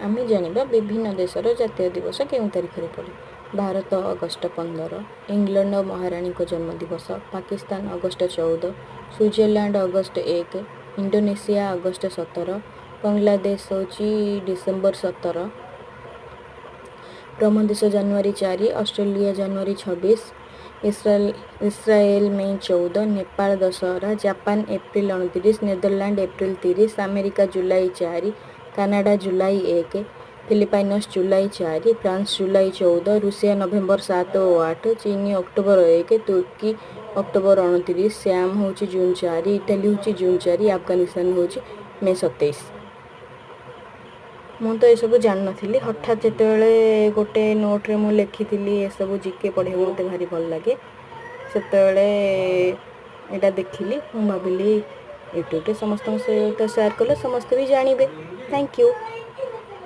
आमे जानिबा विभिन्न देशर जातीय दिवस केउं तारिखरे पड़े। भारत अगस्ट 15, इंग्लैंड महारानी को जन्म दिवस, Pakistan August 14, Switzerland August 1, Indonesia August 17, Bangladesh होची डिसेंबर 17, ब्रह्मदेश जनवरी 4, ऑस्ट्रेलिया जनवरी 26, इस्राएल मई 14, Nepal Dussehra, Japan April 29, Netherland April 30, America जुलाई 4, कनाडा जुलाई 1, फिलिपाइनस जुलाई 4, फ्रांस जुलाई 14, रूसिया नवेम्बर 7 और 8, चीन अक्टोबर 1, तुर्की अक्टोबर 29, श्याम होची जून 4, इटाली होची जून 4, अफगानिस्तान होची मई 27। ମୁଁ ତ ଏସବୁ ଜାଣିନଥିଲି। ହଠାତ୍ ଯେତେବେଳେ ଗୋଟେ ନୋଟ୍ରେ ମୁଁ ଲେଖିଥିଲି ଏସବୁ ଜିକେ ପଢ଼ିବାକୁ ମୋତେ ଭାରି ଭଲ ଲାଗେ, ସେତେବେଳେ ଏଇଟା ଦେଖିଲି। ମୁଁ ଭାବିଲି ୟୁଟ୍ୟୁବରେ ସମସ୍ତଙ୍କ ସହିତ ସେୟାର କଲେ ସମସ୍ତେ ବି ଜାଣିବେ। Thank you.